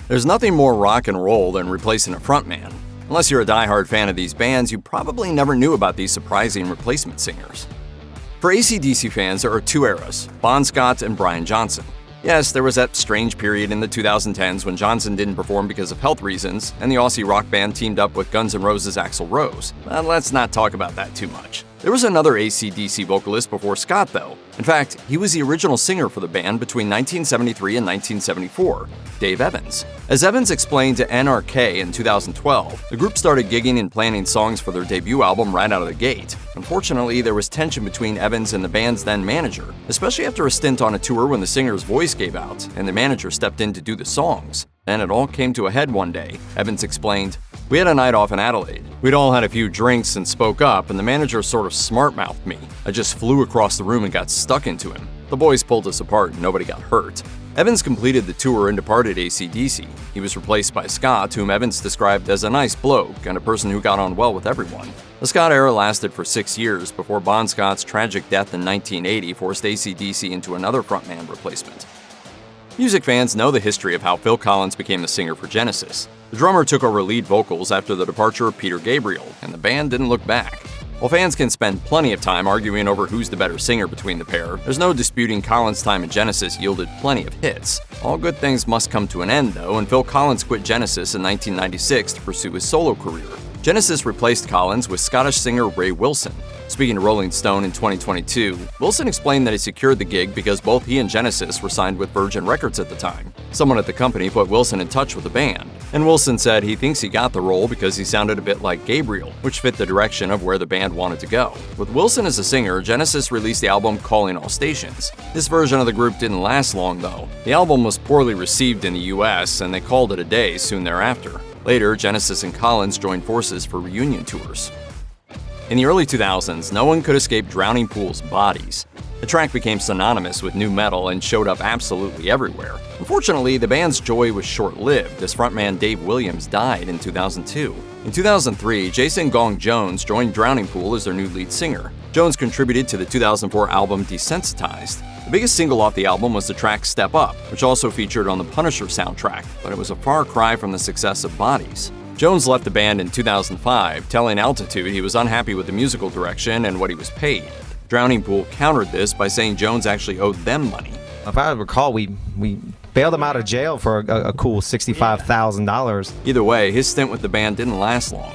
There's nothing more rock and roll than replacing a frontman. Unless you're a diehard fan of these bands, you probably never knew about these surprising replacement singers. For AC/DC fans, there are two eras, Bon Scott and Brian Johnson. Yes, there was that strange period in the 2010s when Johnson didn't perform because of health reasons, and the Aussie rock band teamed up with Guns N' Roses' Axl Rose. But let's not talk about that too much. There was another AC/DC vocalist before Scott, though. In fact, he was the original singer for the band between 1973 and 1974, Dave Evans. As Evans explained to NRK in 2012, the group started gigging and planning songs for their debut album right out of the gate. Unfortunately, there was tension between Evans and the band's then manager, especially after a stint on a tour when the singer's voice gave out and the manager stepped in to do the songs. Then it all came to a head one day. Evans explained, "We had a night off in Adelaide. We'd all had a few drinks and spoke up, and the manager sort of smart-mouthed me. I just flew across the room and got stuck into him. The boys pulled us apart and nobody got hurt." Evans completed the tour and departed AC/DC. He was replaced by Scott, whom Evans described as a nice bloke and a person who got on well with everyone. The Scott era lasted for 6 years before Bon Scott's tragic death in 1980 forced AC/DC into another frontman replacement. Music fans know the history of how Phil Collins became the singer for Genesis. The drummer took over lead vocals after the departure of Peter Gabriel, and the band didn't look back. While fans can spend plenty of time arguing over who's the better singer between the pair, there's no disputing Collins' time at Genesis yielded plenty of hits. All good things must come to an end, though, and Phil Collins quit Genesis in 1996 to pursue his solo career. Genesis replaced Collins with Scottish singer Ray Wilson. Speaking to Rolling Stone in 2022, Wilson explained that he secured the gig because both he and Genesis were signed with Virgin Records at the time. Someone at the company put Wilson in touch with the band, and Wilson said he thinks he got the role because he sounded a bit like Gabriel, which fit the direction of where the band wanted to go. With Wilson as a singer, Genesis released the album Calling All Stations. This version of the group didn't last long, though. The album was poorly received in the US, and they called it a day soon thereafter. Later, Genesis and Collins joined forces for reunion tours. In the early 2000s, no one could escape Drowning Pool's Bodies. The track became synonymous with nu metal and showed up absolutely everywhere. Unfortunately, the band's joy was short-lived as frontman Dave Williams died in 2002. In 2003, Jason Gong Jones joined Drowning Pool as their new lead singer. Jones contributed to the 2004 album Desensitized. The biggest single off the album was the track Step Up, which also featured on the Punisher soundtrack, but it was a far cry from the success of Bodies. Jones left the band in 2005, telling Altitude he was unhappy with the musical direction and what he was paid. Drowning Pool countered this by saying Jones actually owed them money. If I recall, we bailed him out of jail for a cool $65,000. Either way, his stint with the band didn't last long.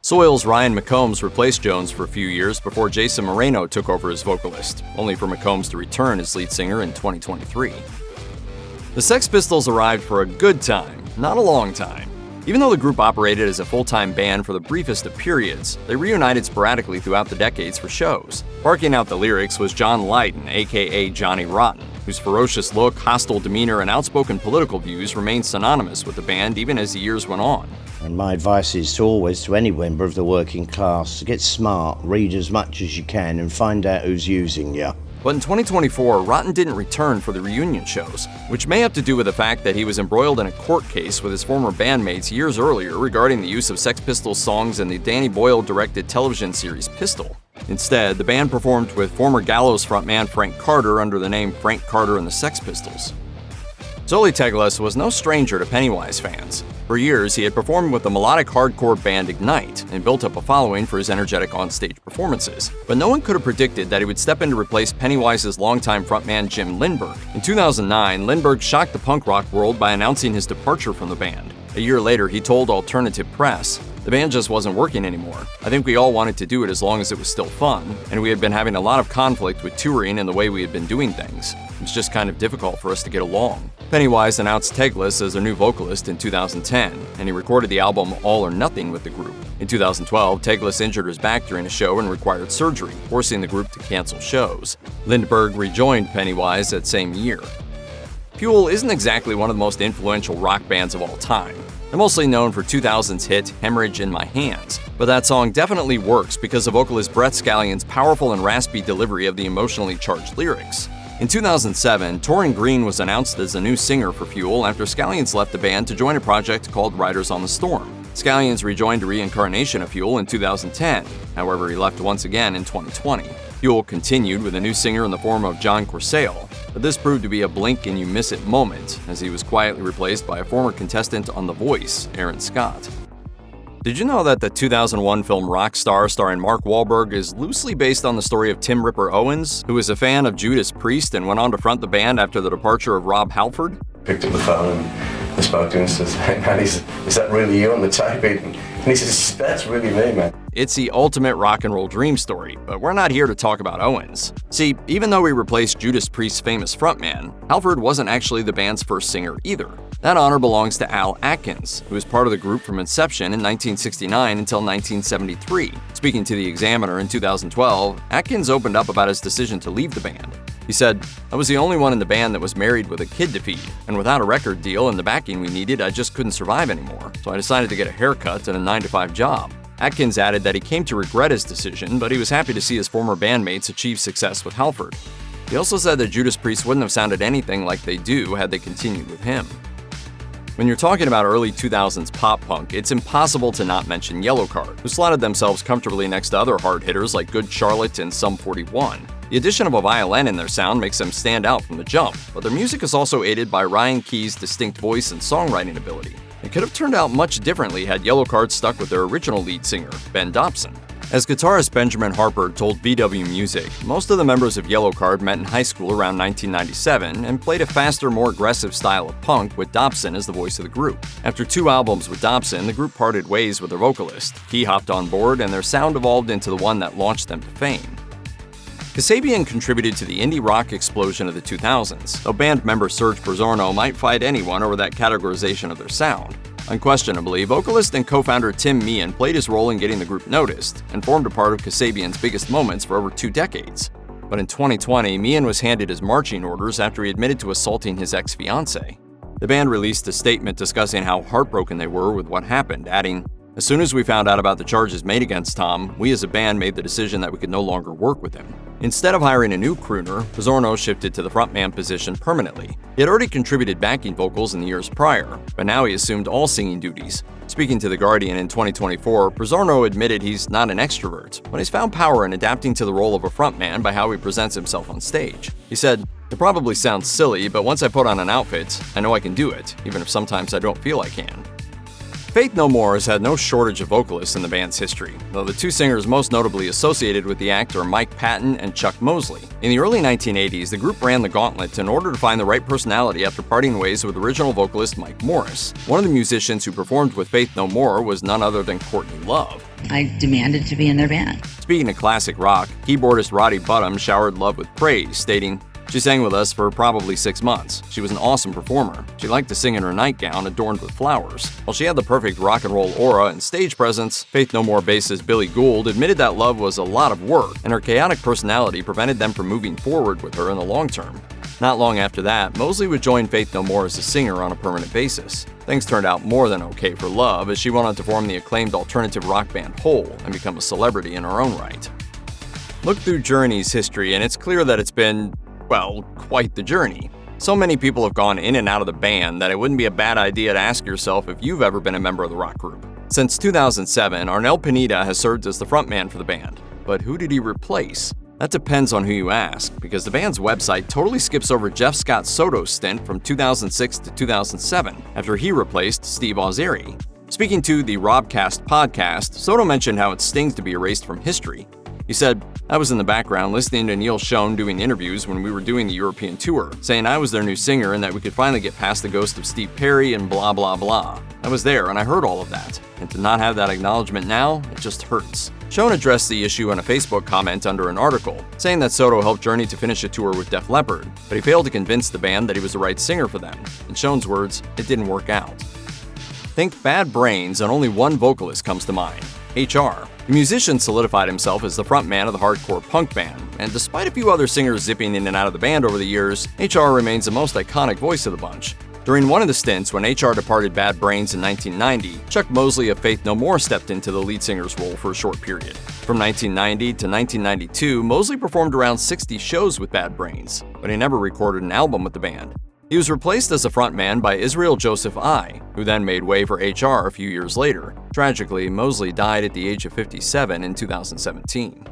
Soil's Ryan McCombs replaced Jones for a few years before Jason Moreno took over as vocalist, only for McCombs to return as lead singer in 2023. The Sex Pistols arrived for a good time, not a long time. Even though the group operated as a full-time band for the briefest of periods, they reunited sporadically throughout the decades for shows. Barking out the lyrics was John Lydon, aka Johnny Rotten, whose ferocious look, hostile demeanor, and outspoken political views remained synonymous with the band even as the years went on. And my advice is to any member of the working class, get smart, read as much as you can, and find out who's using you. But in 2024, Rotten didn't return for the reunion shows, which may have to do with the fact that he was embroiled in a court case with his former bandmates years earlier regarding the use of Sex Pistols songs in the Danny Boyle-directed television series Pistol. Instead, the band performed with former Gallows frontman Frank Carter under the name Frank Carter and the Sex Pistols. Zoli Teglis was no stranger to Pennywise fans. For years, he had performed with the melodic hardcore band Ignite and built up a following for his energetic on-stage performances. But no one could have predicted that he would step in to replace Pennywise's longtime frontman Jim Lindberg. In 2009, Lindberg shocked the punk rock world by announcing his departure from the band. A year later, he told Alternative Press, "The band just wasn't working anymore. I think we all wanted to do it as long as it was still fun, and we had been having a lot of conflict with touring and the way we had been doing things. It was just kind of difficult for us to get along." Pennywise announced Teglis as their new vocalist in 2010, and he recorded the album All or Nothing with the group. In 2012, Teglis injured his back during a show and required surgery, forcing the group to cancel shows. Lindberg rejoined Pennywise that same year. Fuel isn't exactly one of the most influential rock bands of all time. They're mostly known for 2000's hit Hemorrhage in My Hands, but that song definitely works because of vocalist Brett Scallion's powerful and raspy delivery of the emotionally charged lyrics. In 2007, Torin Green was announced as the new singer for Fuel after Scallions left the band to join a project called Riders on the Storm. Scallions rejoined a reincarnation of Fuel in 2010, however he left once again in 2020. Fuel continued with a new singer in the form of John Corsale. but this proved to be a blink-and-you-miss-it moment, as he was quietly replaced by a former contestant on The Voice, Aaron Scott. Did you know that the 2001 film Rockstar, starring Mark Wahlberg, is loosely based on the story of Tim Ripper Owens, who was a fan of Judas Priest and went on to front the band after the departure of Rob Halford? Picked up the phone and I spoke to him and says, "Hey man, is that really you on the tape?" And he says, "That's really me, man." It's the ultimate rock and roll dream story, but we're not here to talk about Owens. See, even though he replaced Judas Priest's famous frontman, Halford wasn't actually the band's first singer either. That honor belongs to Al Atkins, who was part of the group from inception in 1969 until 1973. Speaking to the Examiner in 2012, Atkins opened up about his decision to leave the band. He said, "I was the only one in the band that was married with a kid to feed, and without a record deal and the backing we needed, I just couldn't survive anymore, so I decided to get a haircut and a 9-to-5 job." Atkins added that he came to regret his decision, but he was happy to see his former bandmates achieve success with Halford. He also said that Judas Priest wouldn't have sounded anything like they do had they continued with him. When you're talking about early 2000s pop punk, it's impossible to not mention Yellowcard, who slotted themselves comfortably next to other hard hitters like Good Charlotte and Sum 41. The addition of a violin in their sound makes them stand out from the jump, but their music is also aided by Ryan Key's distinct voice and songwriting ability. It could have turned out much differently had Yellowcard stuck with their original lead singer, Ben Dobson. As guitarist Benjamin Harper told VW Music, most of the members of Yellowcard met in high school around 1997 and played a faster, more aggressive style of punk with Dobson as the voice of the group. After 2 albums with Dobson, the group parted ways with their vocalist. Key hopped on board and their sound evolved into the one that launched them to fame. Kasabian contributed to the indie rock explosion of the 2000s, though band member Serge Pizzorno might fight anyone over that categorization of their sound. Unquestionably, vocalist and co-founder Tim Meehan played his role in getting the group noticed, and formed a part of Kasabian's biggest moments for over 2 decades. But in 2020, Meehan was handed his marching orders after he admitted to assaulting his ex-fiancée. The band released a statement discussing how heartbroken they were with what happened, adding, "As soon as we found out about the charges made against Tom, we as a band made the decision that we could no longer work with him." Instead of hiring a new crooner, Pizzorno shifted to the frontman position permanently. He had already contributed backing vocals in the years prior, but now he assumed all singing duties. Speaking to The Guardian in 2024, Pizzorno admitted he's not an extrovert, but he's found power in adapting to the role of a frontman by how he presents himself on stage. He said, "It probably sounds silly, but once I put on an outfit, I know I can do it, even if sometimes I don't feel I can." Faith No More has had no shortage of vocalists in the band's history, though the 2 singers most notably associated with the act are Mike Patton and Chuck Mosley. In the early 1980s, the group ran the gauntlet in order to find the right personality after parting ways with original vocalist Mike Morris. One of the musicians who performed with Faith No More was none other than Courtney Love. I demanded to be in their band. Speaking of classic rock, keyboardist Roddy Bottum showered Love with praise, stating, "She sang with us for probably 6 months. She was an awesome performer. She liked to sing in her nightgown adorned with flowers." While she had the perfect rock and roll aura and stage presence, Faith No More bassist Billy Gould admitted that Love was a lot of work, and her chaotic personality prevented them from moving forward with her in the long term. Not long after that, Mosley would join Faith No More as a singer on a permanent basis. Things turned out more than okay for Love, as she went on to form the acclaimed alternative rock band Hole and become a celebrity in her own right. Look through Journey's history, and it's clear that it's been, well, quite the journey. So many people have gone in and out of the band that it wouldn't be a bad idea to ask yourself if you've ever been a member of the rock group. Since 2007, Arnel Pineda has served as the frontman for the band. But who did he replace? That depends on who you ask, because the band's website totally skips over Jeff Scott Soto's stint from 2006 to 2007, after he replaced Steve Ozeri. Speaking to the Robcast podcast, Soto mentioned how it stings to be erased from history. He said, "I was in the background listening to Neil Schon doing interviews when we were doing the European tour, saying I was their new singer and that we could finally get past the ghost of Steve Perry and blah blah blah. I was there and I heard all of that, and to not have that acknowledgement now, it just hurts." Schon addressed the issue in a Facebook comment under an article, saying that Soto helped Journey to finish a tour with Def Leppard, but he failed to convince the band that he was the right singer for them. In Schoen's words, it didn't work out. Think Bad Brains, and only one vocalist comes to mind, HR. The musician solidified himself as the frontman of the hardcore punk band, and despite a few other singers zipping in and out of the band over the years, HR remains the most iconic voice of the bunch. During one of the stints when HR departed Bad Brains in 1990, Chuck Mosley of Faith No More stepped into the lead singer's role for a short period. From 1990 to 1992, Mosley performed around 60 shows with Bad Brains, but he never recorded an album with the band. He was replaced as a frontman by Israel Joseph I, who then made way for HR a few years later. Tragically, Mosley died at the age of 57 in 2017.